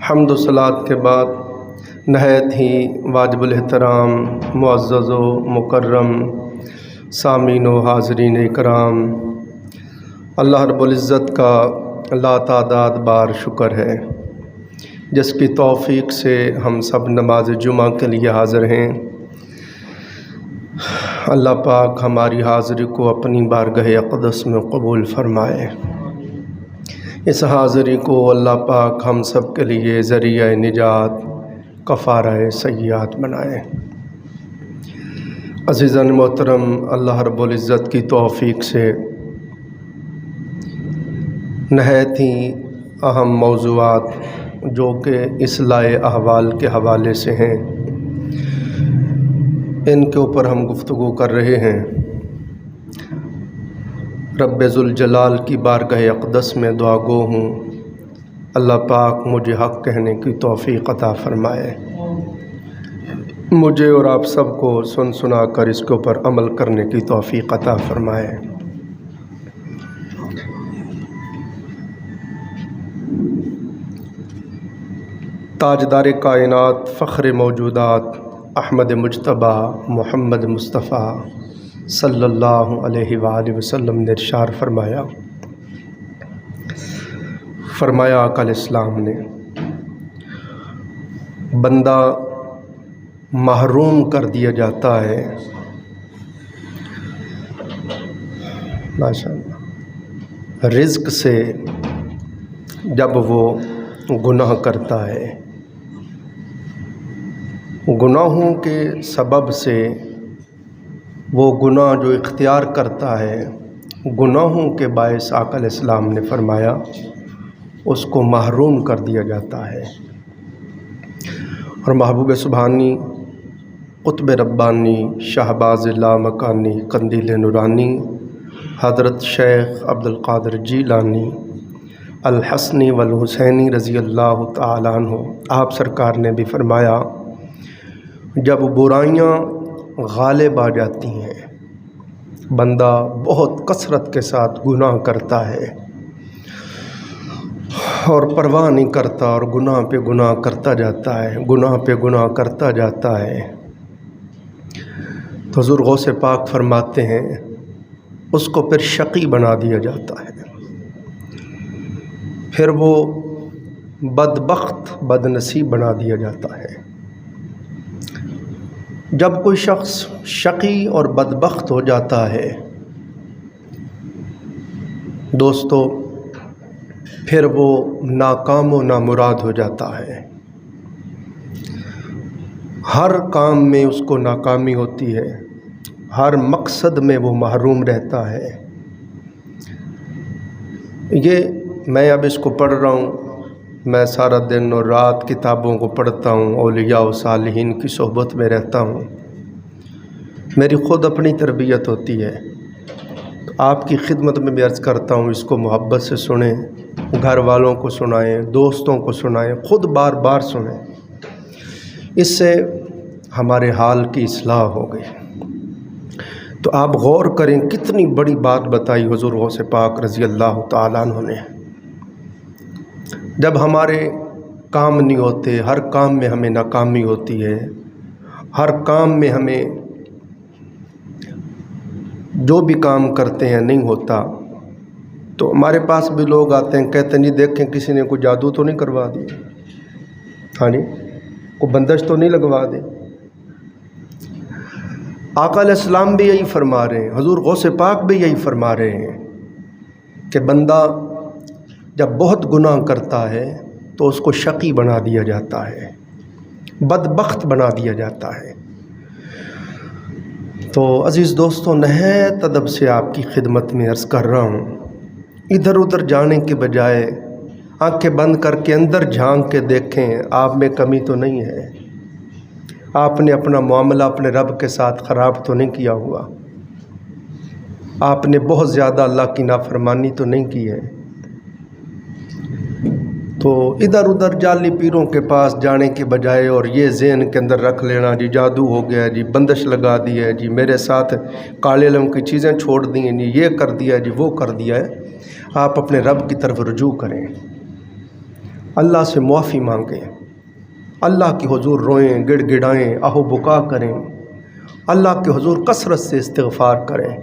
حمد و صلات کے بعد نہایت ہی واجب الاحترام معزز و مکرم سامعین و حاضرین اکرام، اللہ رب العزت کا لا تعداد بار شکر ہے جس کی توفیق سے ہم سب نماز جمعہ کے لیے حاضر ہیں۔ اللہ پاک ہماری حاضری کو اپنی بارگاہ اقدس میں قبول فرمائے۔ اس حاضری کو اللہ پاک ہم سب کے لیے ذریعہ نجات، کفارہ سیئات بنائے۔ عزیزان محترم، اللہ رب العزت کی توفیق سے نہایت ہی اہم موضوعات جو کہ اصلاح احوال کے حوالے سے ہیں، ان کے اوپر ہم گفتگو کر رہے ہیں۔ رب ذوالجلال کی بارگاہ اقدس میں دعا گو ہوں، اللہ پاک مجھے حق کہنے کی توفیق عطا فرمائے، مجھے اور آپ سب کو سن سنا کر اس کے اوپر عمل کرنے کی توفیق عطا فرمائے۔ تاجدار کائنات، فخر موجودات، احمد مجتبیٰ محمد مصطفیٰ صلی اللہ علیہ وآلہ وسلم نے ارشاد فرمایا آقا علیہ السلام نے، بندہ محروم کر دیا جاتا ہے ماشاءاللہ رزق سے جب وہ گناہ کرتا ہے۔ گناہوں کے سبب سے وہ گناہ جو اختیار کرتا ہے، گناہوں کے باعث آقا علیہ السلام نے فرمایا اس کو محروم کر دیا جاتا ہے۔ اور محبوب سبحانی، قطب ربانی، شہباز لامکانی، قندیل نورانی، حضرت شیخ عبدالقادر جیلانی الحسنی والحسینی رضی اللہ تعالیٰ عنہ، آپ سرکار نے بھی فرمایا جب برائیاں غالب آ جاتی ہیں، بندہ بہت کثرت کے ساتھ گناہ کرتا ہے اور پرواہ نہیں کرتا اور گناہ پہ گناہ کرتا جاتا ہے، گناہ پہ گناہ کرتا جاتا ہے، تو حضور غوث پاک فرماتے ہیں اس کو پھر شقی بنا دیا جاتا ہے، پھر وہ بدبخت بدنصیب بنا دیا جاتا ہے۔ جب کوئی شخص شقی اور بدبخت ہو جاتا ہے دوستو، پھر وہ ناکام و نامراد ہو جاتا ہے، ہر کام میں اس کو ناکامی ہوتی ہے، ہر مقصد میں وہ محروم رہتا ہے۔ یہ میں اب اس کو پڑھ رہا ہوں، میں سارا دن اور رات کتابوں کو پڑھتا ہوں، اولیاء و صالحین کی صحبت میں رہتا ہوں، میری خود اپنی تربیت ہوتی ہے، تو آپ کی خدمت میں بھی عرض کرتا ہوں اس کو محبت سے سنیں، گھر والوں کو سنائیں، دوستوں کو سنائیں، خود بار بار سنیں، اس سے ہمارے حال کی اصلاح ہو گئی۔ تو آپ غور کریں کتنی بڑی بات بتائی حضور غوث پاک رضی اللہ تعالیٰ عنہ نے۔ جب ہمارے کام نہیں ہوتے، ہر کام میں ہمیں ناکامی ہوتی ہے، ہر کام میں ہمیں جو بھی کام کرتے ہیں نہیں ہوتا، تو ہمارے پاس بھی لوگ آتے ہیں، کہتے ہیں جی دیکھیں کسی نے کوئی جادو تو نہیں کروا دیا، ہاں جی کوئی بندش تو نہیں لگوا دی۔ آقا علیہ السلام بھی یہی فرما رہے ہیں، حضور غوث پاک بھی یہی فرما رہے ہیں کہ بندہ جب بہت گناہ کرتا ہے تو اس کو شقی بنا دیا جاتا ہے، بدبخت بنا دیا جاتا ہے۔ تو عزیز دوستوں، نہایت ادب سے آپ کی خدمت میں عرض کر رہا ہوں، ادھر ادھر جانے کے بجائے آنکھیں بند کر کے اندر جھانک کے دیکھیں آپ میں کمی تو نہیں ہے، آپ نے اپنا معاملہ اپنے رب کے ساتھ خراب تو نہیں کیا ہوا، آپ نے بہت زیادہ اللہ کی نافرمانی تو نہیں کی ہے۔ تو ادھر ادھر جعلی پیروں کے پاس جانے کے بجائے اور یہ ذہن کے اندر رکھ لینا جی جادو ہو گیا، جی بندش لگا دی ہے، جی میرے ساتھ کالے علم کی چیزیں چھوڑ دی ہیں، جی یہ کر دیا، جی وہ کر دیا ہے، آپ اپنے رب کی طرف رجوع کریں، اللہ سے معافی مانگیں، اللہ کے حضور روئیں، گڑ گڑائیں، آہو بکا کریں، اللہ کے حضور کثرت سے استغفار کریں۔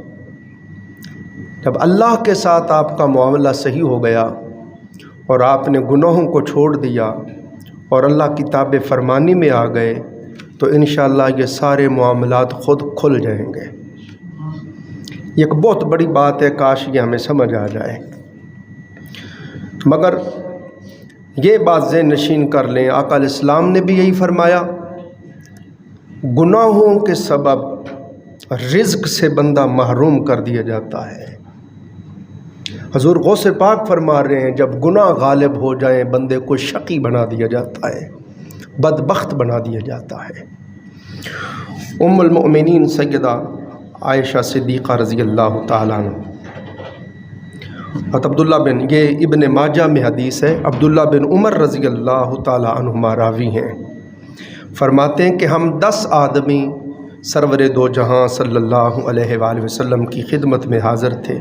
جب اللہ کے ساتھ آپ کا معاملہ صحیح ہو گیا اور آپ نے گناہوں کو چھوڑ دیا اور اللہ کی تابع فرمانی میں آ گئے تو انشاءاللہ یہ سارے معاملات خود کھل جائیں گے۔ یہ ایک بہت بڑی بات ہے، کاش یہ ہمیں سمجھ آ جائے۔ مگر یہ بات ذہن نشین کر لیں، آقا علیہ السلام نے بھی یہی فرمایا، گناہوں کے سبب رزق سے بندہ محروم کر دیا جاتا ہے۔ حضور غوث پاک فرما رہے ہیں، جب گناہ غالب ہو جائیں بندے کو شقی بنا دیا جاتا ہے، بدبخت بنا دیا جاتا ہے۔ ام المؤمنین سیدہ عائشہ صدیقہ رضی اللہ تعالیٰ عنہ اور عبداللہ بن، یہ ابن ماجہ میں حدیث ہے، عبداللہ بن عمر رضی اللہ تعالیٰ عنہما راوی ہیں، فرماتے ہیں کہ ہم 10 آدمی سرور دو جہاں صلی اللہ علیہ وآلہ وسلم کی خدمت میں حاضر تھے۔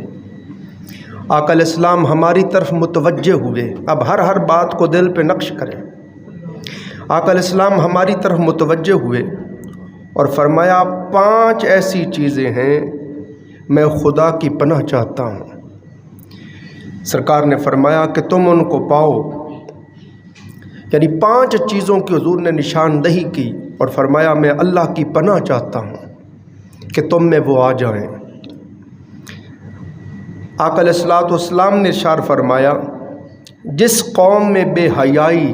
آقا علیہ السلام ہماری طرف متوجہ ہوئے، اب ہر بات کو دل پہ نقش کریں۔ آقا علیہ السلام ہماری طرف متوجہ ہوئے اور فرمایا، 5 ایسی چیزیں ہیں میں خدا کی پناہ چاہتا ہوں۔ سرکار نے فرمایا کہ تم ان کو پاؤ، یعنی 5 چیزوں کی حضور نے نشاندہی کی اور فرمایا میں اللہ کی پناہ چاہتا ہوں کہ تم میں وہ آ جائیں۔ آقا علیہ السلام نے ارشاد فرمایا، جس قوم میں بے حیائی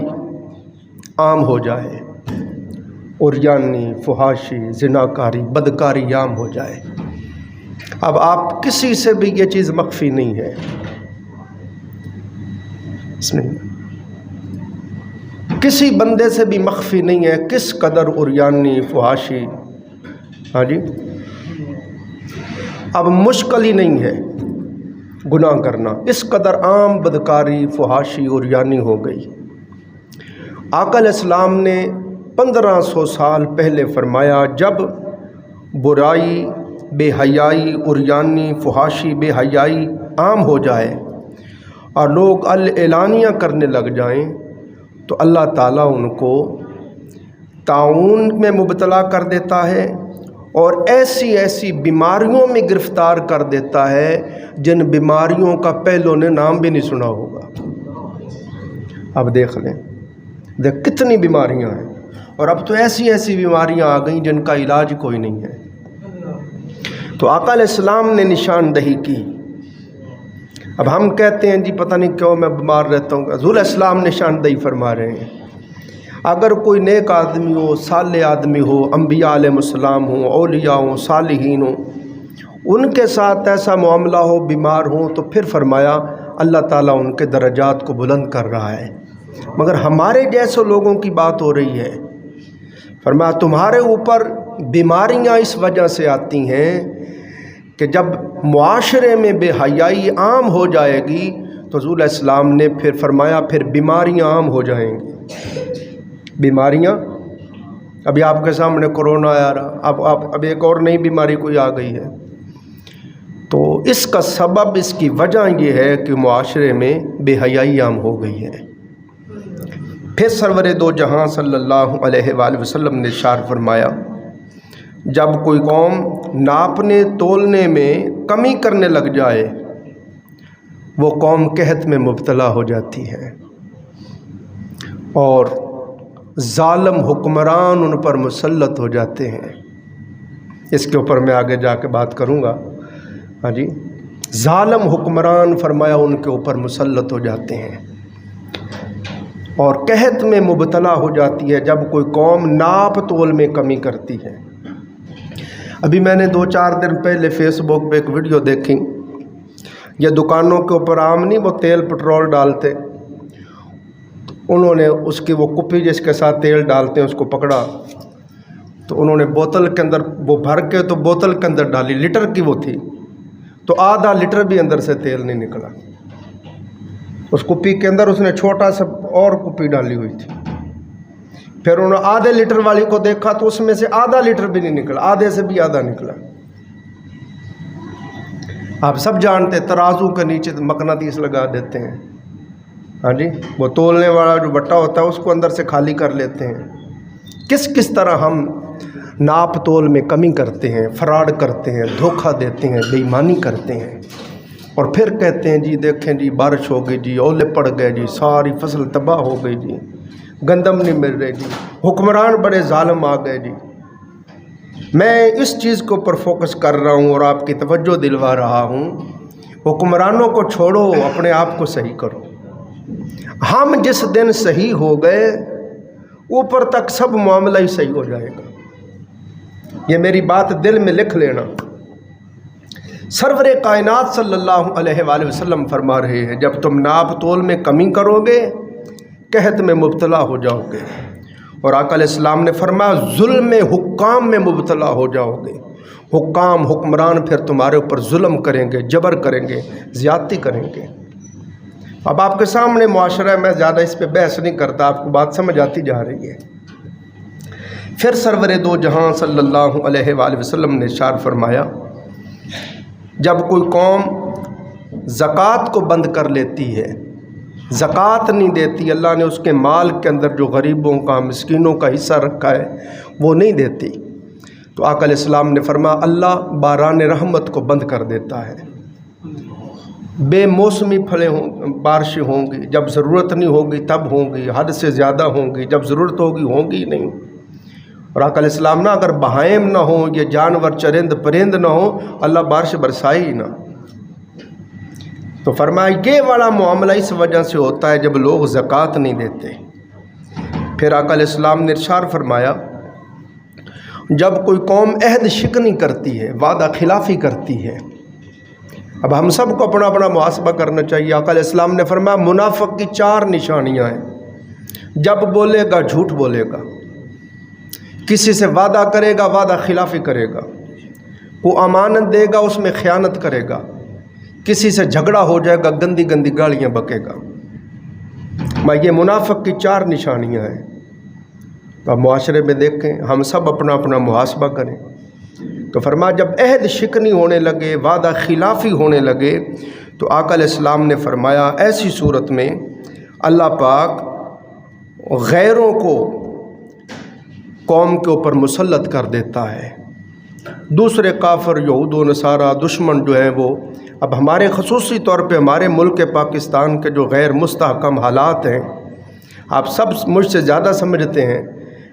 عام ہو جائے، عریانی، فحاشی، زناکاری، بدکاری عام ہو جائے، اب آپ کسی سے بھی یہ چیز مخفی نہیں ہے، کسی بندے سے بھی مخفی نہیں ہے کس قدر عریانی، فحاشی، ہاں جی، اب مشکل ہی نہیں ہے گناہ کرنا، اس قدر عام بدکاری، فحاشی، عریانی ہو گئی۔ آقا علیہ السلام نے 1500 سال پہلے فرمایا، جب برائی، بے حیائی، عریانی، فحاشی، بے حیائی عام ہو جائے اور لوگ اعلانیہ کرنے لگ جائیں تو اللہ تعالیٰ ان کو طاعون میں مبتلا کر دیتا ہے اور ایسی بیماریوں میں گرفتار کر دیتا ہے جن بیماریوں کا پہلوں نے نام بھی نہیں سنا ہوگا۔ اب دیکھ لیں، کتنی بیماریاں ہیں، اور اب تو ایسی بیماریاں آ گئیں جن کا علاج کوئی نہیں ہے۔ تو آقا علیہ السلام نے نشاندہی کی۔ اب ہم کہتے ہیں جی پتہ نہیں کیوں میں بیمار رہتا ہوں، حضور علیہ السلام نشاندہی فرما رہے ہیں، اگر کوئی نیک آدمی ہو، صالح آدمی ہو، انبیاء علیہ السلام ہوں، اولیاء ہوں، صالحین ہوں، ان کے ساتھ ایسا معاملہ ہو، بیمار ہوں، تو پھر فرمایا اللہ تعالیٰ ان کے درجات کو بلند کر رہا ہے۔ مگر ہمارے جیسے لوگوں کی بات ہو رہی ہے، فرمایا تمہارے اوپر بیماریاں اس وجہ سے آتی ہیں کہ جب معاشرے میں بے حیائی عام ہو جائے گی تو حضور علیہ السلام نے پھر فرمایا پھر بیماریاں عام ہو جائیں گی۔ بیماریاں، ابھی آپ کے سامنے کرونا آ رہا، اب ایک اور نئی بیماری کوئی آ گئی ہے، تو اس کا سبب، اس کی وجہ یہ ہے کہ معاشرے میں بے حیائی عام ہو گئی ہے۔ پھر سرور دو جہاں صلی اللہ علیہ وآلہ وسلم نے ارشاد فرمایا، جب کوئی قوم ناپنے تولنے میں کمی کرنے لگ جائے وہ قوم قحط میں مبتلا ہو جاتی ہے اور ظالم حکمران ان پر مسلط ہو جاتے ہیں۔ اس کے اوپر میں آگے جا کے بات کروں گا۔ ہاں جی، ظالم حکمران فرمایا ان کے اوپر مسلط ہو جاتے ہیں اور قحط میں مبتلا ہو جاتی ہے جب کوئی قوم ناپ تول میں کمی کرتی ہے۔ ابھی میں نے 2-4 دن پہلے فیس بک پہ ایک ویڈیو دیکھی، یہ دکانوں کے اوپر عام نہیں وہ تیل پٹرول ڈالتے، انہوں نے اس کی وہ کپی جس کے ساتھ تیل ڈالتے ہیں اس کو پکڑا تو انہوں نے بوتل کے اندر وہ بھر کے تو بوتل کے اندر ڈالی، لیٹر کی وہ تھی، تو آدھا لیٹر بھی اندر سے تیل نہیں نکلا۔ اس کپی کے اندر اس نے چھوٹا سا اور کپی ڈالی ہوئی تھی، پھر انہوں نے آدھے لیٹر والی کو دیکھا تو اس میں سے آدھا لیٹر بھی نہیں نکلا، آدھے سے بھی آدھا نکلا۔ آپ سب جانتے ترازو کے نیچے مقناطیس لگا دیتے ہیں، ہاں جی، وہ تولنے والا جو بٹا ہوتا ہے اس کو اندر سے خالی کر لیتے ہیں۔ کس طرح ہم ناپ تول میں کمی کرتے ہیں، فراڈ کرتے ہیں، دھوکہ دیتے ہیں، بے ایمانی کرتے ہیں، اور پھر کہتے ہیں جی دیکھیں جی بارش ہو گئی جی، اولے پڑ گئے جی، ساری فصل تباہ ہو گئی جی، گندم نہیں مل رہی جی، حکمران بڑے ظالم آ گئے جی۔ میں اس چیز کے اوپر فوکس کر رہا ہوں اور آپ کی توجہ دلوا رہا ہوں، حکمرانوں کو چھوڑو، اپنے آپ کو صحیح کرو۔ ہم جس دن صحیح ہو گئے اوپر تک سب معاملہ ہی صحیح ہو جائے گا۔ یہ میری بات دل میں لکھ لینا۔ سرور کائنات صلی اللہ علیہ وآلہ وسلم فرما رہے ہیں جب تم ناپ تول میں کمی کرو گے قحط میں مبتلا ہو جاؤ گے، اور آقا علیہ السلام نے فرمایا ظلم حکام میں مبتلا ہو جاؤ گے۔ حکمران پھر تمہارے اوپر ظلم کریں گے، جبر کریں گے، زیادتی کریں گے۔ اب آپ کے سامنے معاشرہ ہے، میں زیادہ اس پہ بحث نہیں کرتا، آپ کو بات سمجھ آتی جا رہی ہے۔ پھر سرور دو جہاں صلی اللہ علیہ وآلہ وسلم نے ارشاد فرمایا جب کوئی قوم زکوٰۃ کو بند کر لیتی ہے، زکوٰۃ نہیں دیتی، اللہ نے اس کے مال کے اندر جو غریبوں کا، مسکینوں کا حصہ رکھا ہے وہ نہیں دیتی، تو آقا علیہ السلام نے فرمایا اللہ باران رحمت کو بند کر دیتا ہے۔ بے موسمی بارشیں ہوں گی، جب ضرورت نہیں ہوگی تب ہوں گی، حد سے زیادہ ہوں گی، جب ضرورت ہوگی ہوں گی نہیں۔ اور آقا علیہ السلام نا اگر بہائم نہ ہوں، یہ جانور چرند پرند نہ ہوں، اللہ بارش برسائی ہی نہ۔ تو فرمایا یہ والا معاملہ اس وجہ سے ہوتا ہے جب لوگ زکوٰۃ نہیں دیتے۔ پھر آقا علیہ السلام نے ارشاد فرمایا جب کوئی قوم عہد شکنی کرتی ہے، وعدہ خلافی کرتی ہے، اب ہم سب کو اپنا اپنا محاسبہ کرنا چاہیے۔ آقا علیہ السلام نے فرمایا منافق کی 4 نشانیاں ہیں۔ جب بولے گا جھوٹ بولے گا، کسی سے وعدہ کرے گا وعدہ خلافی کرے گا، وہ امانت دے گا اس میں خیانت کرے گا، کسی سے جھگڑا ہو جائے گا گندی گندی گالیاں بکے گا۔ یہ منافق کی 4 نشانیاں ہیں۔ تو اب معاشرے میں دیکھیں، ہم سب اپنا اپنا محاسبہ کریں۔ تو فرمایا جب عہد شکنی ہونے لگے، وعدہ خلافی ہونے لگے، تو آقا علیہ السلام نے فرمایا ایسی صورت میں اللہ پاک غیروں کو قوم کے اوپر مسلط کر دیتا ہے۔ دوسرے کافر، یہود و نصارہ، دشمن جو ہیں وہ اب ہمارے خصوصی طور پہ ہمارے ملک پاکستان کے جو غیر مستحکم حالات ہیں، آپ سب مجھ سے زیادہ سمجھتے ہیں،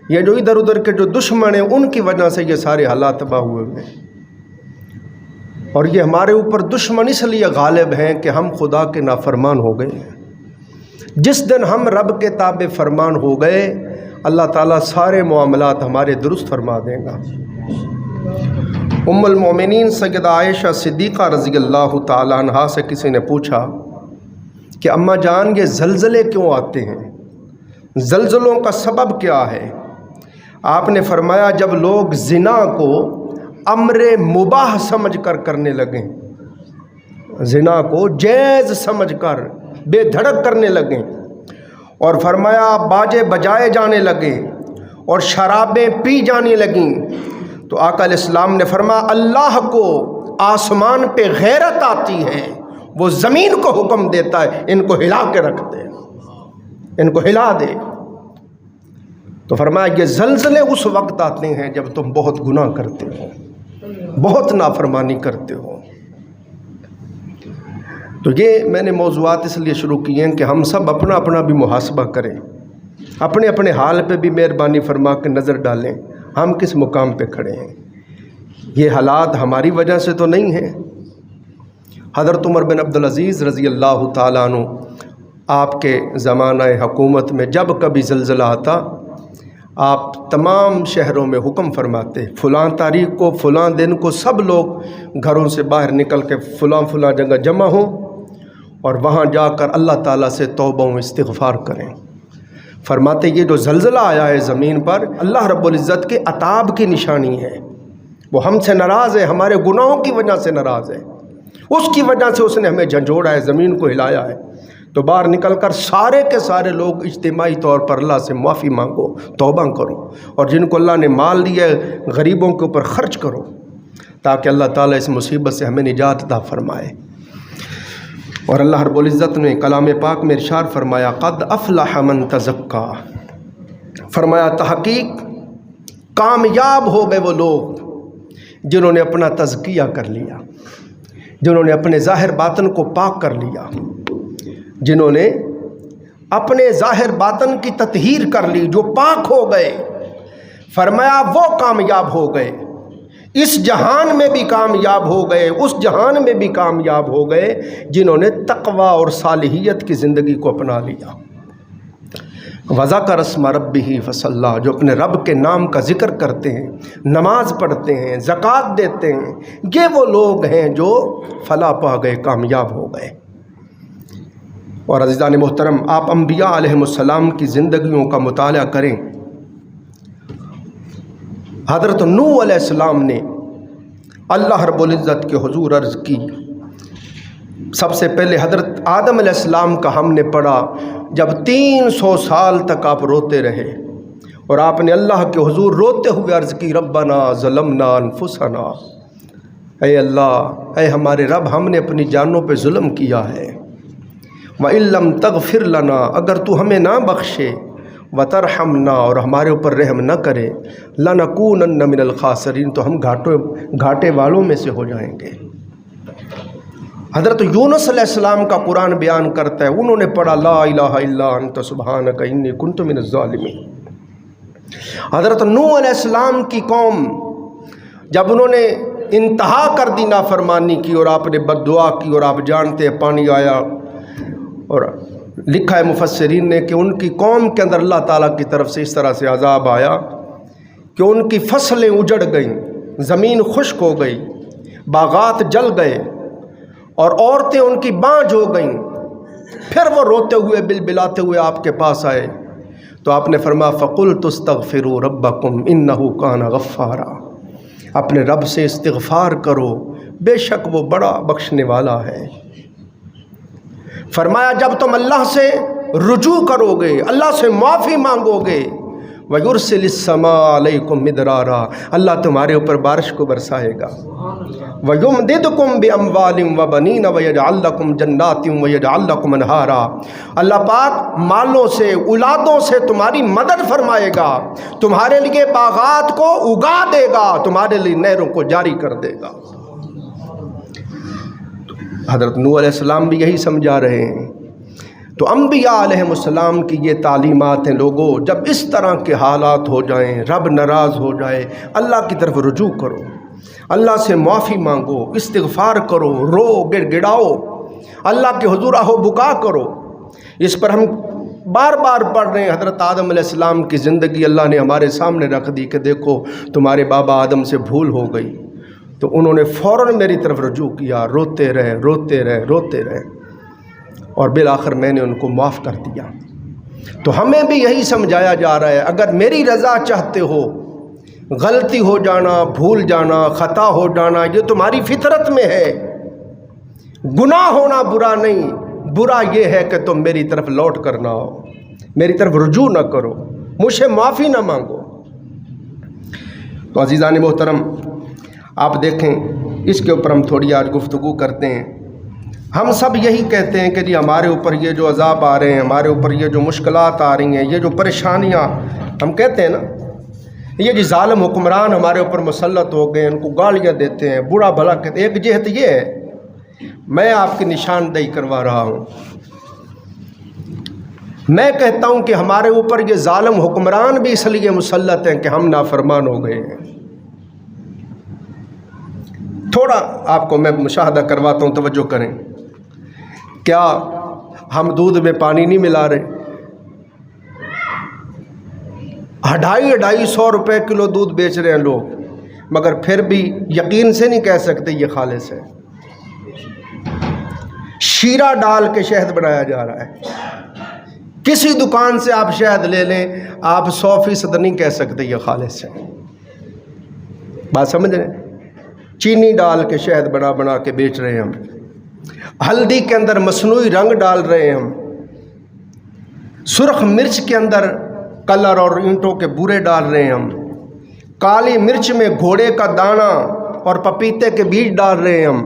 یہ جو ادھر ادھر کے جو دشمن ہیں ان کی وجہ سے یہ سارے حالات تباہ ہوئے ہیں، اور یہ ہمارے اوپر دشمن اس لیے غالب ہیں کہ ہم خدا کے نافرمان ہو گئے ہیں۔ جس دن ہم رب کے تابع فرمان ہو گئے، اللہ تعالیٰ سارے معاملات ہمارے درست فرما دے گا۔ ام المومنین سیدہ عائشہ صدیقہ رضی اللہ تعالیٰ عنہا سے کسی نے پوچھا کہ اماں جان یہ زلزلے کیوں آتے ہیں، زلزلوں کا سبب کیا ہے؟ آپ نے فرمایا جب لوگ زنا کو امر مباح سمجھ کر کرنے لگیں، زنا کو جائز سمجھ کر بے دھڑک کرنے لگیں، اور فرمایا باجے بجائے جانے لگے اور شرابیں پی جانے لگیں، تو آقا علیہ السلام نے فرمایا اللہ کو آسمان پہ غیرت آتی ہے، وہ زمین کو حکم دیتا ہے ان کو ہلا کے رکھ دے، ان کو ہلا دے۔ تو فرمایا یہ زلزلے اس وقت آتے ہیں جب تم بہت گناہ کرتے ہو، بہت نافرمانی کرتے ہو۔ تو یہ میں نے موضوعات اس لیے شروع کیے ہیں کہ ہم سب اپنا اپنا بھی محاسبہ کریں، اپنے اپنے حال پہ بھی مہربانی فرما کے نظر ڈالیں، ہم کس مقام پہ کھڑے ہیں۔ یہ حالات ہماری وجہ سے تو نہیں ہیں۔ حضرت عمر بن عبدالعزیز رضی اللہ تعالیٰ عنہ آپ کے زمانہ حکومت میں جب کبھی زلزلہ آتا، آپ تمام شہروں میں حکم فرماتے فلاں تاریخ کو، فلاں دن کو سب لوگ گھروں سے باہر نکل کے فلاں جگہ جمع ہوں اور وہاں جا کر اللہ تعالیٰ سے توبہ و استغفار کریں۔ فرماتے یہ جو زلزلہ آیا ہے زمین پر، اللہ رب العزت کے عتاب کی نشانی ہے، وہ ہم سے ناراض ہے، ہمارے گناہوں کی وجہ سے ناراض ہے، اس کی وجہ سے اس نے ہمیں جھنجھوڑا ہے، زمین کو ہلایا ہے۔ تو باہر نکل کر سارے کے سارے لوگ اجتماعی طور پر اللہ سے معافی مانگو، توبہ کرو، اور جن کو اللہ نے مال دیا ہے غریبوں کے اوپر خرچ کرو، تاکہ اللہ تعالیٰ اس مصیبت سے ہمیں نجات عطا فرمائے۔ اور اللہ رب العزت نے کلام پاک میں ارشاد فرمایا قد افلح من تزکا، فرمایا تحقیق کامیاب ہو گئے وہ لوگ جنہوں نے اپنا تزکیہ کر لیا، جنہوں نے اپنے ظاہر باطن کو پاک کر لیا، جنہوں نے اپنے ظاہر باطن کی تطہیر کر لی، جو پاک ہو گئے، فرمایا وہ کامیاب ہو گئے، اس جہان میں بھی کامیاب ہو گئے، اس جہان میں بھی کامیاب ہو گئے جنہوں نے تقوی اور صالحیت کی زندگی کو اپنا لیا۔ وَذَكَرَ اسْمَ رَبِّهِ فَصَلَّىٰ، جو اپنے رب کے نام کا ذکر کرتے ہیں، نماز پڑھتے ہیں، زکوٰۃ دیتے ہیں، یہ وہ لوگ ہیں جو فلاح پا گئے، کامیاب ہو گئے۔ اور عزیزان محترم، آپ انبیاء علیہ السلام کی زندگیوں کا مطالعہ کریں۔ حضرت نوح علیہ السلام نے اللہ رب العزت کے حضور عرض کی، سب سے پہلے حضرت آدم علیہ السلام کا ہم نے پڑھا، جب 300 سال تک آپ روتے رہے اور آپ نے اللہ کے حضور روتے ہوئے عرض کی ربنا ظلمنا انفسنا، اے اللہ، اے ہمارے رب، ہم نے اپنی جانوں پہ ظلم کیا ہے، وَإِن لَّمْ تَغْفِرْ لَنَا، اگر تو ہمیں نہ بخشے، وَتَرْحَمْنَا، اور ہمارے اوپر رحم نہ کرے، لَنَكُونَنَّ مِنَ الْخَاسِرِينَ، تو ہم گھاٹے والوں میں سے ہو جائیں گے۔ حضرت یونس علیہ السلام کا قرآن بیان کرتا ہے، انہوں نے پڑھا لا الہ الا انت سبحانک انی کنت من الظالمین۔ حضرت نوح علیہ السلام کی قوم جب انہوں نے انتہا کر دی نافرمانی کی اور آپ نے بد دعا کی، اور آپ جانتے ہیں پانی آیا، اور لکھا ہے مفسرین نے کہ ان کی قوم کے اندر اللہ تعالیٰ کی طرف سے اس طرح سے عذاب آیا کہ ان کی فصلیں اجڑ گئیں، زمین خشک ہو گئی، باغات جل گئے، اور عورتیں ان کی بانجھ ہو گئیں۔ پھر وہ روتے ہوئے بلبلاتے ہوئے آپ کے پاس آئے تو آپ نے فرمایا فَقُلْتُ اسْتَغْفِرُوا رَبَّكُمْ إِنَّهُ كَانَ غَفَّارًا، اپنے رب سے استغفار کرو، بے شک وہ بڑا بخشنے والا ہے۔ فرمایا جب تم اللہ سے رجوع کرو گے، اللہ سے معافی مانگو گے، وَيُرْسِلِ السَّمَاءَ عَلَيْكُمْ مِدْرَارًا، اللہ تمہارے اوپر بارش کو برسائے گا، وَيُمْدِدْكُمْ بِأَمْوَالٍ وَبَنِينَ وَيَجْعَلْ لَكُمْ جَنَّاتٍ وَيَجْعَلْ لَكُمْ أَنْهَارًا، اللہ پاک مالوں سے، اولادوں سے تمہاری مدد فرمائے گا، تمہارے لیے باغات کو اگا دے گا، تمہارے لیے نہروں کو جاری کر دے گا۔ حضرت نوح علیہ السلام بھی یہی سمجھا رہے ہیں۔ تو انبیاء علیہ السلام کی یہ تعلیمات ہیں، لوگوں جب اس طرح کے حالات ہو جائیں، رب ناراض ہو جائے، اللہ کی طرف رجوع کرو، اللہ سے معافی مانگو، استغفار کرو، رو گڑ گڑاؤ، اللہ کے حضور آہو بکا کرو۔ اس پر ہم بار بار پڑھ رہے ہیں، حضرت آدم علیہ السلام کی زندگی اللہ نے ہمارے سامنے رکھ دی کہ دیکھو تمہارے بابا آدم سے بھول ہو گئی، تو انہوں نے فوراً میری طرف رجوع کیا، روتے رہے روتے رہے روتے رہے، اور بالآخر میں نے ان کو معاف کر دیا۔ تو ہمیں بھی یہی سمجھایا جا رہا ہے، اگر میری رضا چاہتے ہو، غلطی ہو جانا، بھول جانا، خطا ہو جانا یہ تمہاری فطرت میں ہے، گناہ ہونا برا نہیں، برا یہ ہے کہ تم میری طرف لوٹ کر نہ آؤ، میری طرف رجوع نہ کرو، مجھ سے معافی نہ مانگو۔ تو عزیزان محترم، آپ دیکھیں اس کے اوپر ہم تھوڑی آج گفتگو کرتے ہیں۔ ہم سب یہی کہتے ہیں کہ جی ہمارے اوپر یہ جو عذاب آ رہے ہیں، ہمارے اوپر یہ جو مشکلات آ رہی ہیں، یہ جو پریشانیاں، ہم کہتے ہیں نا یہ جی ظالم حکمران ہمارے اوپر مسلط ہو گئے، ان کو گالیاں دیتے ہیں، برا بھلا کہتے ہیں۔ ایک جہت یہ ہے، میں آپ کی نشاندہی کروا رہا ہوں، میں کہتا ہوں کہ ہمارے اوپر یہ ظالم حکمران بھی اس لیے مسلط ہیں کہ ہم نافرمان ہو گئے ہیں۔ تھوڑا آپ کو میں مشاہدہ کرواتا ہوں، توجہ کریں۔ کیا ہم دودھ میں پانی نہیں ملا رہے؟ 250 روپے کلو دودھ بیچ رہے ہیں لوگ، مگر پھر بھی یقین سے نہیں کہہ سکتے یہ خالص ہے۔ شیرہ ڈال کے شہد بنایا جا رہا ہے، کسی دکان سے آپ شہد لے لیں، آپ 100% نہیں کہہ سکتے یہ خالص ہے۔ بات سمجھ رہے ہیں؟ چینی ڈال کے شہد بنا کے بیچ رہے ہیں ہم، ہلدی کے اندر مصنوعی رنگ ڈال رہے ہیں ہم، سرخ مرچ کے اندر کلر اور اینٹوں کے بورے ڈال رہے ہیں ہم، کالی مرچ میں گھوڑے کا دانہ اور پپیتے کے بیج ڈال رہے ہیں ہم،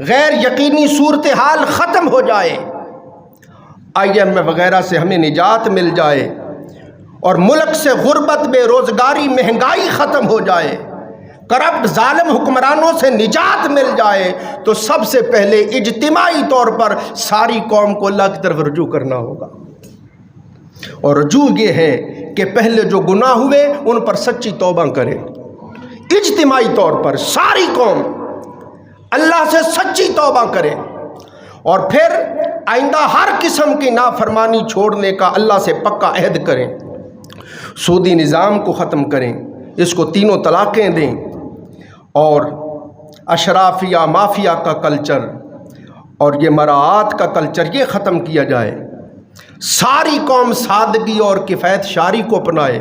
غیر یقینی صورتحال ختم ہو جائے، IMF وغیرہ سے ہمیں نجات مل جائے، اور ملک سے غربت، بے روزگاری، مہنگائی ختم ہو جائے، کرپٹ ظالم حکمرانوں سے نجات مل جائے، تو سب سے پہلے اجتماعی طور پر ساری قوم کو اللہ کی طرف رجوع کرنا ہوگا۔ اور رجوع یہ ہے کہ پہلے جو گناہ ہوئے ان پر سچی توبہ کریں، اجتماعی طور پر ساری قوم اللہ سے سچی توبہ کرے، اور پھر آئندہ ہر قسم کی نافرمانی چھوڑنے کا اللہ سے پکا عہد کریں، سودی نظام کو ختم کریں، اس کو 3 طلاقیں دیں، اور اشرافیہ مافیا کا کلچر اور یہ مراعات کا کلچر یہ ختم کیا جائے، ساری قوم سادگی اور کفایت شاری کو اپنائے،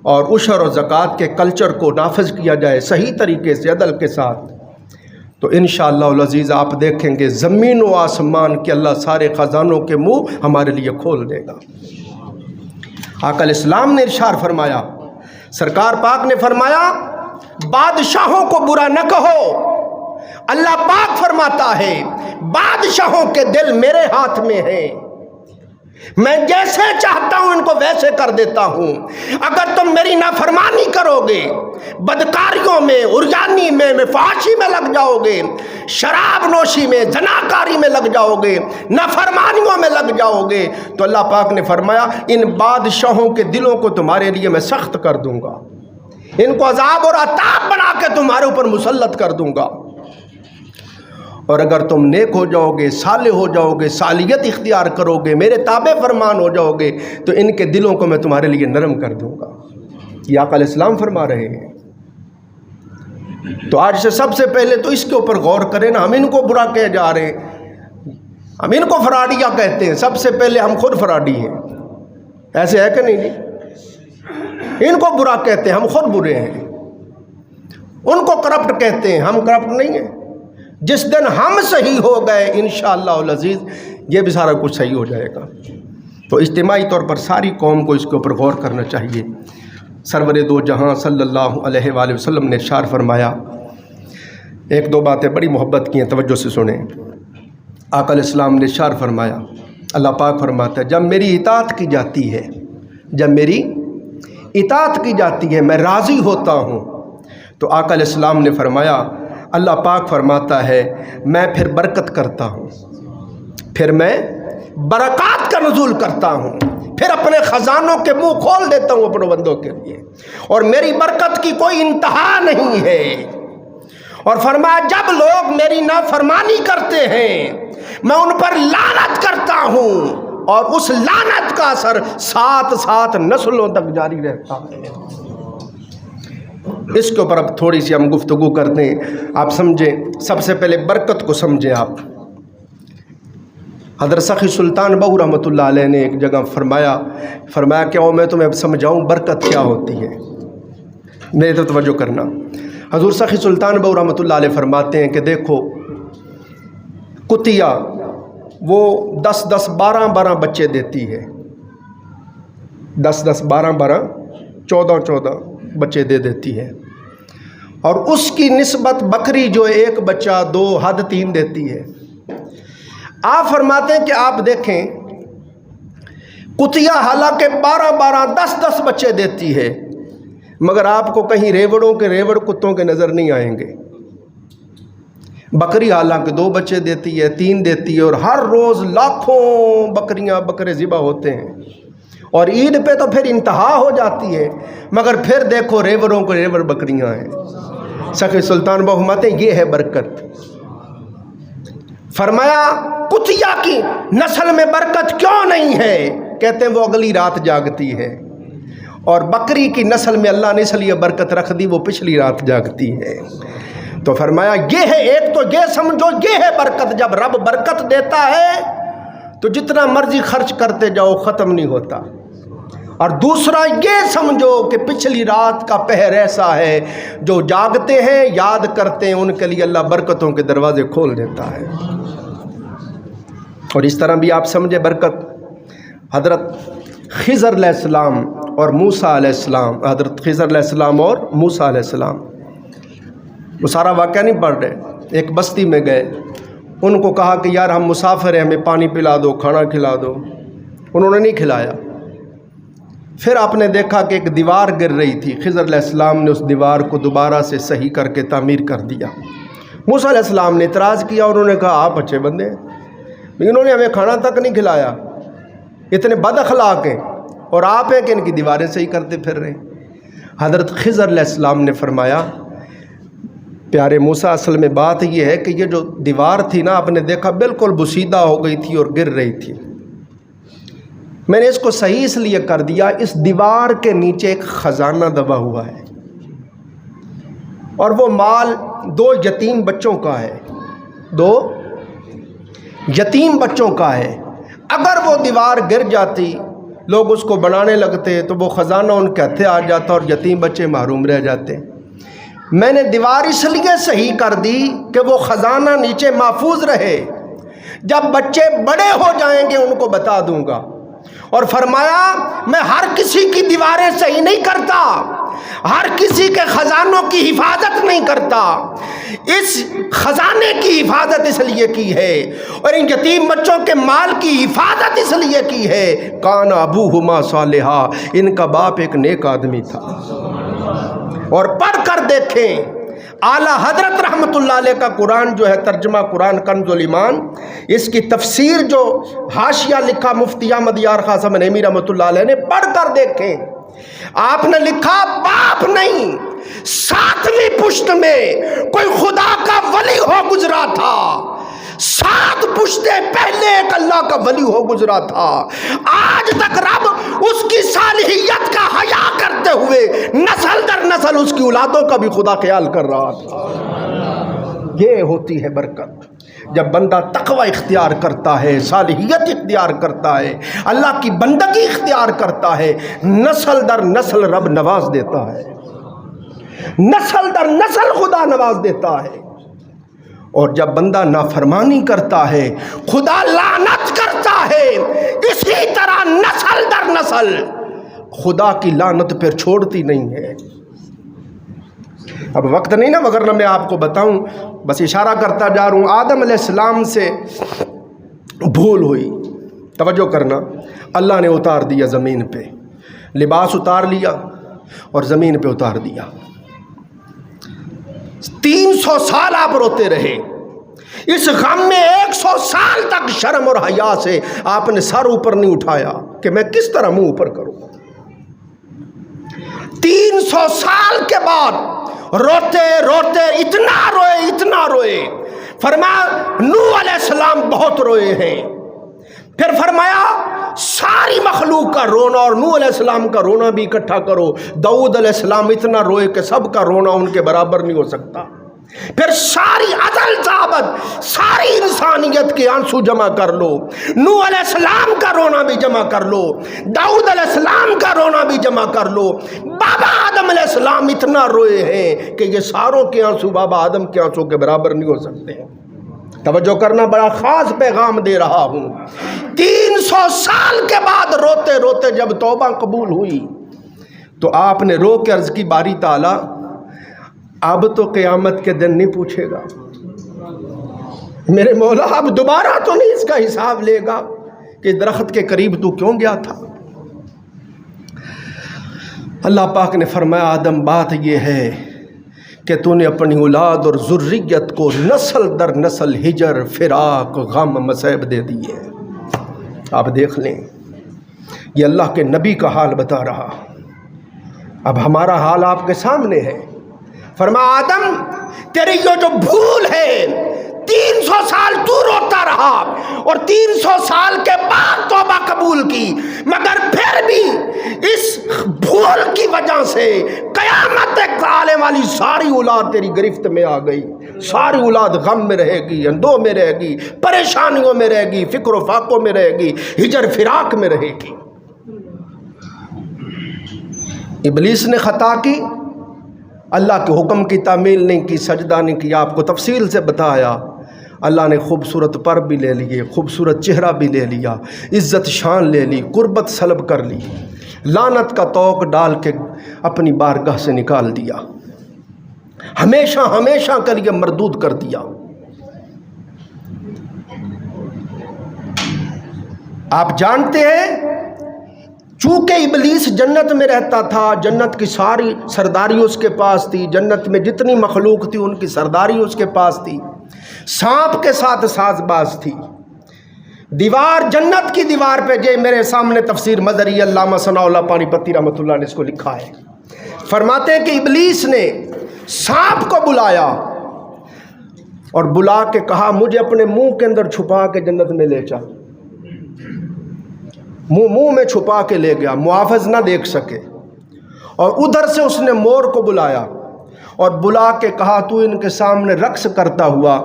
اور عشر و زکوٰۃ کے کلچر کو نافذ کیا جائے صحیح طریقے سے عدل کے ساتھ، تو انشاءاللہ العزیز آپ دیکھیں گے زمین و آسمان کے اللہ سارے خزانوں کے منہ ہمارے لیے کھول دے گا۔ آقا علیہ السلام نے ارشاد فرمایا، سرکار پاک نے فرمایا بادشاہوں کو برا نہ کہو، اللہ پاک فرماتا ہے بادشاہوں کے دل میرے ہاتھ میں ہیں، میں جیسے چاہتا ہوں ان کو ویسے کر دیتا ہوں، اگر تم میری نافرمانی کرو گے، بدکاریوں میں، عریانی میں، فحاشی میں لگ جاؤ گے، شراب نوشی میں، زناکاری میں لگ جاؤ گے، نافرمانیوں میں لگ جاؤ گے، تو اللہ پاک نے فرمایا ان بادشاہوں کے دلوں کو تمہارے لیے میں سخت کر دوں گا، ان کو عذاب اور عطاب بنا کے تمہارے اوپر مسلط کر دوں گا، اور اگر تم نیک ہو جاؤ گے، صالح ہو جاؤ گے، صالحیت اختیار کرو گے، میرے تابع فرمان ہو جاؤ گے، تو ان کے دلوں کو میں تمہارے لیے نرم کر دوں گا۔ یہ آقا علیہ السلام فرما رہے ہیں۔ تو آج سے سب سے پہلے تو اس کے اوپر غور کریں نا، ہم ان کو برا کہے جا رہے ہیں، ہم ان کو فراڈیا کہتے ہیں، سب سے پہلے ہم خود فراڈی ہیں، ایسے ہے کہ نہیں؟ ان کو برا کہتے ہیں، ہم خود برے ہیں، ان کو کرپٹ کہتے ہیں، ہم کرپٹ نہیں ہیں۔ جس دن ہم صحیح ہو گئے انشاءاللہ العزیز یہ بھی سارا کچھ صحیح ہو جائے گا۔ تو اجتماعی طور پر ساری قوم کو اس کے اوپر غور کرنا چاہیے۔ سرور دو جہاں صلی اللہ علیہ وآلہ وسلم نے ارشاد فرمایا، ایک دو باتیں بڑی محبت کی ہیں، توجہ سے سنیں۔ آقا علیہ السلام نے ارشاد فرمایا، اللہ پاک فرماتا ہے جب میری اطاعت کی جاتی ہے، جب میری اطاعت کی جاتی ہے میں راضی ہوتا ہوں، تو آقا علیہ السلام نے فرمایا اللہ پاک فرماتا ہے میں پھر برکت کرتا ہوں، پھر میں برکات کا نزول کرتا ہوں، پھر اپنے خزانوں کے منہ کھول دیتا ہوں اپنے بندوں کے لیے، اور میری برکت کی کوئی انتہا نہیں ہے۔ اور فرمایا جب لوگ میری نافرمانی کرتے ہیں میں ان پر لعنت کرتا ہوں، اور اس لعنت کا اثر 7 نسلوں تک جاری رہتا ہے۔ اس کے اوپر اب تھوڑی سی ہم گفتگو کرتے ہیں، آپ سمجھیں، سب سے پہلے برکت کو سمجھیں آپ۔ حضرت سخی سلطان بہو رحمۃ اللہ علیہ نے ایک جگہ فرمایا کہ میں تمہیں سمجھاؤں برکت کیا ہوتی ہے، میرے تو توجہ کرنا۔ حضور سخی سلطان بہو رحمۃ اللہ علیہ فرماتے ہیں کہ دیکھو کتیا وہ 10 12 بچے دیتی ہے، 10 12 14 بچے دے دیتی ہے، اور اس کی نسبت بکری جو 1 بچہ 2 حد 3 دیتی ہے۔ آپ فرماتے ہیں کہ آپ دیکھیں کتیا حالانکہ 12 10 بچے دیتی ہے، مگر آپ کو کہیں ریوڑوں کے ریوڑ کتوں کے نظر نہیں آئیں گے۔ بکری حالانکہ 2 بچے دیتی ہے، 3 دیتی ہے، اور ہر روز لاکھوں بکرے ذبح ہوتے ہیں، اور عید پہ تو پھر انتہا ہو جاتی ہے، مگر پھر دیکھو ریوڑوں کو ریوڑ بکریاں ہیں۔ سخی سلطان بہو فرماتے ہیں یہ ہے برکت۔ فرمایا کتیا کی نسل میں برکت کیوں نہیں ہے؟ کہتے ہیں وہ اگلی رات جاگتی ہے، اور بکری کی نسل میں اللہ نے اس لیے برکت رکھ دی وہ پچھلی رات جاگتی ہے۔ تو فرمایا یہ ہے، ایک تو یہ سمجھو یہ ہے برکت، جب رب برکت دیتا ہے تو جتنا مرضی خرچ کرتے جاؤ ختم نہیں ہوتا، اور دوسرا یہ سمجھو کہ پچھلی رات کا پہر ایسا ہے جو جاگتے ہیں یاد کرتے ہیں ان کے لیے اللہ برکتوں کے دروازے کھول دیتا ہے۔ اور اس طرح بھی آپ سمجھے برکت، حضرت خضر علیہ السلام اور موسیٰ علیہ السلام، حضرت خضر علیہ السلام اور موسیٰ علیہ السلام، وہ سارا واقعہ نہیں پڑھ رہے، ایک بستی میں گئے، ان کو کہا کہ یار ہم مسافر ہیں، ہمیں پانی پلا دو، کھانا کھلا دو، انہوں نے نہیں کھلایا۔ پھر آپ نے دیکھا کہ ایک دیوار گر رہی تھی، خضر علیہ السلام نے اس دیوار کو دوبارہ سے صحیح کر کے تعمیر کر دیا۔ موسیٰ علیہ السلام نے اعتراض کیا، انہوں نے کہا آپ اچھے بندے ہیں، انہوں نے ہمیں کھانا تک نہیں کھلایا، اتنے بد اخلاق ہیں، اور آپ ہیں کہ ان کی دیواریں صحیح کرتے پھر رہے ہیں۔ حضرت خضر علیہ السلام نے فرمایا پیارے موسیٰ، اصل میں بات یہ ہے کہ یہ جو دیوار تھی نا، آپ نے دیکھا بالکل بسیدہ ہو گئی تھی اور گر رہی تھی، میں نے اس کو صحیح اس لیے کر دیا، اس دیوار کے نیچے ایک خزانہ دبا ہوا ہے، اور وہ مال 2 یتیم بچوں کا ہے، 2 یتیم بچوں کا ہے۔ اگر وہ دیوار گر جاتی، لوگ اس کو بنانے لگتے، تو وہ خزانہ ان کے ہاتھیں آ جاتا اور یتیم بچے محروم رہ جاتے۔ میں نے دیوار اس لیے صحیح کر دی کہ وہ خزانہ نیچے محفوظ رہے، جب بچے بڑے ہو جائیں گے ان کو بتا دوں گا۔ اور فرمایا میں ہر کسی کی دیواریں صحیح نہیں کرتا، ہر کسی کے خزانوں کی حفاظت نہیں کرتا، اس خزانے کی حفاظت اس لیے کی ہے، اور ان یتیم بچوں کے مال کی حفاظت اس لیے کی ہے، کان ابوہما صالحا، ان کا باپ ایک نیک آدمی تھا۔ اور پڑھ کر دیکھیں اعلیٰ حضرت رحمۃ اللہ علیہ کا قرآن جو ہے، ترجمہ قرآن کنز الایمان، اس کی تفسیر جو حاشیہ لکھا مفتی احمد یار قاسم نعیمی رحمۃ اللہ علیہ نے، پڑھ کر دیکھیں۔ آپ نے لکھا باپ نہیں، 7ویں پشت میں کوئی خدا کا ولی ہو گزرا تھا، 7 پشتیں پہلے ایک اللہ کا ولی ہو گزرا تھا، آج تک رب اس کی صالحیت کا حیا کرتے ہوئے نسل در نسل اس کی اولادوں کا بھی خدا خیال کر رہا تھا۔ یہ ہوتی ہے برکت، جب بندہ تقوی اختیار کرتا ہے، صالحیت اختیار کرتا ہے، اللہ کی بندگی اختیار کرتا ہے، نسل در نسل رب نواز دیتا ہے، نسل در نسل خدا نواز دیتا ہے۔ اور جب بندہ نافرمانی کرتا ہے، خدا لعنت کرتا ہے، اسی طرح نسل در نسل خدا کی لعنت پھر چھوڑتی نہیں ہے۔ اب وقت نہیں نا، وگرنہ میں آپ کو بتاؤں، بس اشارہ کرتا جا رہا ہوں۔ آدم علیہ السلام سے بھول ہوئی، توجہ کرنا، اللہ نے اتار دیا زمین پہ، لباس اتار لیا اور زمین پہ اتار دیا۔ 300 سال آپ روتے رہے، اس غم میں 100 سال تک شرم اور حیا سے آپ نے سر اوپر نہیں اٹھایا کہ میں کس طرح منہ اوپر کروں۔ 300 سال کے بعد روتے روتے اتنا روئے، فرمایا نوح علیہ السلام بہت روئے ہیں، پھر فرمایا ساری مخلوق کا رونا اور نوح علیہ السلام کا رونا بھی اکٹھا کرو۔ داؤد علیہ السلام اتنا روئے کہ سب کا رونا ان کے برابر نہیں ہو سکتا۔ پھر ساری ازل تا ابد ساری انسانیت کے آنسو جمع کر لو، نوح علیہ السلام کا رونا بھی جمع کر لو، داؤد علیہ السلام کا رونا بھی جمع کر لو، بابا آدم علیہ السلام اتنا روئے ہیں کہ یہ ساروں کے آنسو بابا آدم کے آنسو کے برابر نہیں ہو سکتے۔ توجہ کرنا، بڑا خاص پیغام دے رہا ہوں۔ 300 سال کے بعد روتے روتے جب توبہ قبول ہوئی تو آپ نے رو کے عرض کی باری تعالیٰ اب تو قیامت کے دن نہیں پوچھے گا میرے مولا، اب دوبارہ تو نہیں اس کا حساب لے گا کہ درخت کے قریب تو کیوں گیا تھا۔ اللہ پاک نے فرمایا آدم بات یہ ہے کہ تو نے اپنی اولاد اور ذریت کو نسل در نسل ہجر، فراق، غم، مصائب دے دیے۔ آپ دیکھ لیں، یہ اللہ کے نبی کا حال بتا رہا، اب ہمارا حال آپ کے سامنے ہے۔ فرمایا آدم تیری یہ جو بھول ہے، 300 سال تو روتا رہا اور 300 سال کے بعد توبہ قبول کی، مگر پھر بھی اس بھول کی وجہ سے قیامت تک آنے والی ساری اولاد تیری گرفت میں آ گئی، ساری اولاد غم میں رہے گی، اندوہ میں رہے گی، پریشانیوں میں رہے گی، فکر و فاقوں میں رہے گی، ہجر فراق میں رہے گی۔ ابلیس نے خطا کی، اللہ کے حکم کی تعمیل نہیں کی، سجدہ نہیں کیا، آپ کو تفصیل سے بتایا۔ اللہ نے خوبصورت پر بھی لے لیے، خوبصورت چہرہ بھی لے لیا، عزت شان لے لی، قربت سلب کر لی، لعنت کا طوق ڈال کے اپنی بارگاہ سے نکال دیا۔ ہمیشہ ہمیشہ کے لیے مردود کر دیا۔ آپ جانتے ہیں چونکہ ابلیس جنت میں رہتا تھا، جنت کی ساری سرداری اس کے پاس تھی، جنت میں جتنی مخلوق تھی ان کی سرداری اس کے پاس تھی، سانپ کے ساتھ ساز باز تھی۔ دیوار جنت کی دیوار پہ جو میرے سامنے تفسیر مظہری علامہ ثناء اللہ پانی پتی رحمۃ اللہ نے اس کو لکھا ہے، فرماتے ہیں کہ ابلیس نے سانپ کو بلایا اور بلا کے کہا مجھے اپنے منہ کے اندر چھپا کے جنت میں لے چل۔ منہ میں چھپا کے لے گیا، محافظ نہ دیکھ سکے، اور ادھر سے اس نے مور کو بلایا اور بلا کے کہا تو ان کے سامنے رقص کرتا ہوا،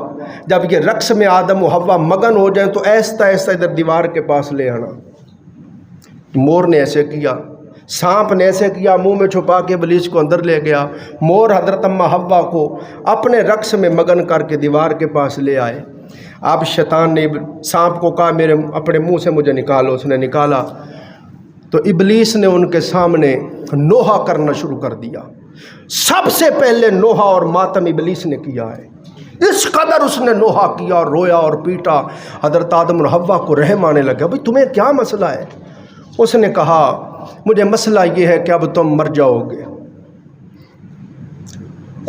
جب یہ رقص میں آدم و حوا مگن ہو جائیں تو ایسا ایسا ادھر دیوار کے پاس لے آنا۔ مور نے ایسے کیا، سانپ نے ایسے کیا، منہ میں چھپا کے ابلیس کو اندر لے گیا۔ مور حضرت اماں حوا کو اپنے رقص میں مگن کر کے دیوار کے پاس لے آئے۔ اب شیطان نے سانپ کو کہا میرے اپنے منہ سے مجھے نکالو، اس نے نکالا تو ابلیس نے ان کے سامنے نوحہ کرنا شروع کر دیا۔ سب سے پہلے نوحہ اور ماتم ابلیس نے کیا ہے، اس قدر اس نے نوحہ کیا اور رویا اور پیٹا۔ حضرت آدم اور حوا کو رحم آنے لگا، بھئی تمہیں کیا مسئلہ ہے؟ اس نے کہا مجھے مسئلہ یہ ہے کہ اب تم مر جاؤ گے،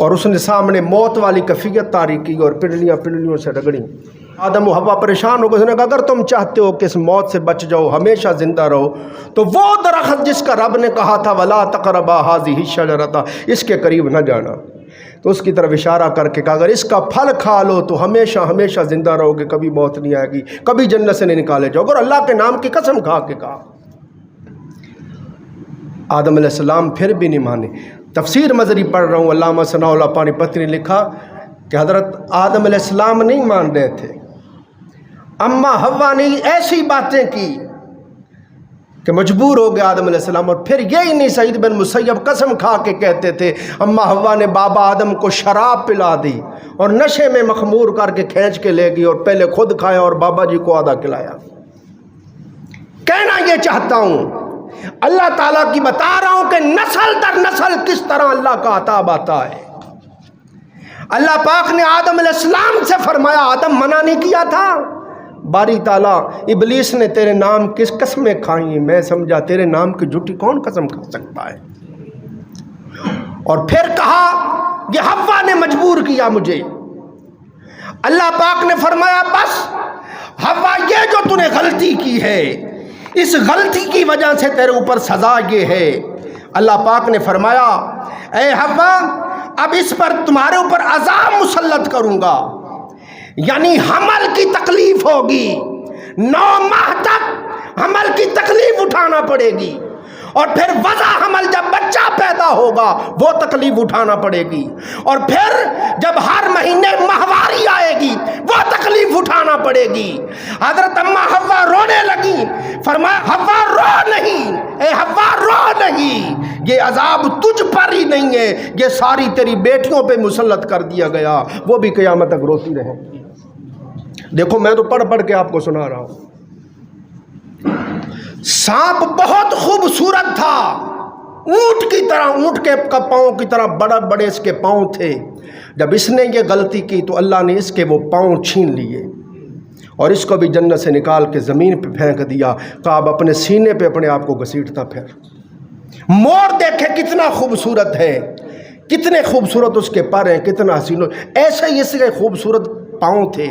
اور اس نے سامنے موت والی کیفیت طاری کی اور پنڈلیوں سے رگڑی۔ آدم و حوا پریشان ہو گئے، اس نے کہا اگر تم چاہتے ہو کہ اس موت سے بچ جاؤ، ہمیشہ زندہ رہو، تو وہ درخت جس کا رب نے کہا تھا وَلَا تَقْرَبَا هَٰذِهِ الشَّجَرَةَ، اس کے قریب نہ جانا، تو اس کی طرف اشارہ کر کے کہا اگر اس کا پھل کھا لو تو ہمیشہ ہمیشہ زندہ رہو گے، کبھی موت نہیں آئے گی، کبھی جنت سے نہیں نکالے جاؤ گے۔ اور اللہ کے نام کی قسم کھا کے کہا۔ آدم علیہ السلام پھر بھی نہیں مانے۔ تفسیر مظہری پڑھ رہا ہوں، علامہ ثناء اللہ پانی پتی نے لکھا کہ حضرت آدم علیہ السلام نہیں مان رہے تھے، اماں حوا نے ایسی باتیں کی کہ مجبور ہو گیا آدم علیہ السلام۔ اور پھر یہی نہیں، سعید بن مسیب قسم کھا کے کہتے تھے اماں حوا نے بابا آدم کو شراب پلا دی اور نشے میں مخمور کر کے کھینچ کے لے گئی اور پہلے خود کھایا اور بابا جی کو آدھا کھلایا۔ کہنا یہ چاہتا ہوں اللہ تعالیٰ کی بتا رہا ہوں کہ نسل در نسل کس طرح اللہ کا عطاب آتا ہے۔ اللہ پاک نے آدم علیہ السلام سے فرمایا، آدم منع نہیں کیا تھا؟ باری تعالیٰ ابلیس نے تیرے نام کس قسمیں کھائیں، میں سمجھا تیرے نام کی جھوٹی کون قسم کھا سکتا ہے؟ اور پھر کہا یہ حوا نے مجبور کیا مجھے۔ اللہ پاک نے فرمایا بس حوا یہ جو تو نے غلطی کی ہے، اس غلطی کی وجہ سے تیرے اوپر سزا یہ ہے۔ اللہ پاک نے فرمایا اے حوا اب اس پر تمہارے اوپر عذاب مسلط کروں گا، یعنی حمل کی تکلیف ہوگی، 9 ماہ تک حمل کی تکلیف اٹھانا پڑے گی، اور پھر وضع حمل جب بچہ پیدا ہوگا وہ تکلیف اٹھانا پڑے گی، اور پھر جب ہر مہینے ماہواری آئے گی وہ تکلیف اٹھانا پڑے گی۔ حضرت اماں حوا رونے لگی، فرمایا حوا رو نہیں، اے حوا رو نہیں، یہ عذاب تجھ پر ہی نہیں ہے، یہ ساری تیری بیٹیوں پہ مسلط کر دیا گیا، وہ بھی قیامت تک روتی رہے۔ دیکھو میں تو پڑھ پڑھ کے آپ کو سنا رہا ہوں۔ سانپ بہت خوبصورت تھا، اونٹ کی طرح، اونٹ کے پاؤں کی طرح بڑے بڑے اس کے پاؤں تھے۔ جب اس نے یہ غلطی کی تو اللہ نے اس کے وہ پاؤں چھین لیے اور اس کو بھی جنت سے نکال کے زمین پہ پھینک دیا۔ کہا اب اپنے سینے پہ اپنے آپ کو گھسیٹتا پھر۔ مور دیکھے کتنا خوبصورت ہے، کتنے خوبصورت اس کے پر ہیں، کتنا حسین، ایسے ہی اس کے خوبصورت پاؤں تھے۔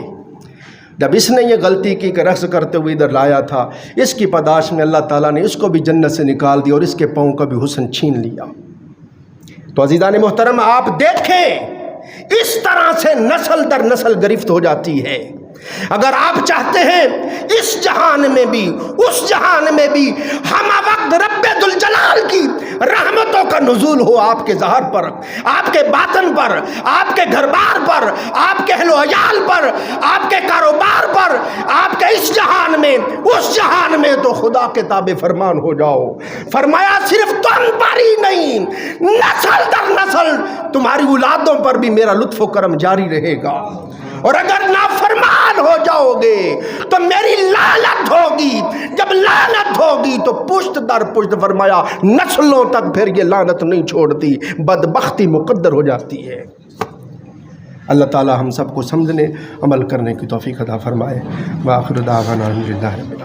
جب اس نے یہ غلطی کی کہ رقص کرتے ہوئے ادھر لایا تھا، اس کی پاداش میں اللہ تعالیٰ نے اس کو بھی جنت سے نکال دیا اور اس کے پاؤں کا بھی حسن چھین لیا۔ تو عزیزان محترم آپ دیکھیں اس طرح سے نسل در نسل گرفت ہو جاتی ہے۔ اگر آپ چاہتے ہیں اس جہان میں بھی اس جہان میں بھی ہم وقت رب ذوالجلال کی رحمتوں کا نزول ہو آپ کے ظاہر پر، آپ کے باطن پر، آپ کے گھر بار پر، آپ کے اہل و عیال پر، آپ کے کاروبار پر، آپ کے اس جہان میں اس جہان میں، تو خدا کے تابع فرمان ہو جاؤ۔ فرمایا صرف تم پر ہی نہیں، نسل در نسل تمہاری اولادوں پر بھی میرا لطف و کرم جاری رہے گا، اور اگر نافرمان ہو جاؤ گے تو میری لعنت ہوگی، جب لعنت ہوگی تو پشت در پشت، فرمایا نسلوں تک پھر یہ لعنت نہیں چھوڑتی، بدبختی مقدر ہو جاتی ہے۔ اللہ تعالی ہم سب کو سمجھنے عمل کرنے کی توفیق عطا فرمائے۔ وآخر دعوانا الحمدللہ رب العالمین۔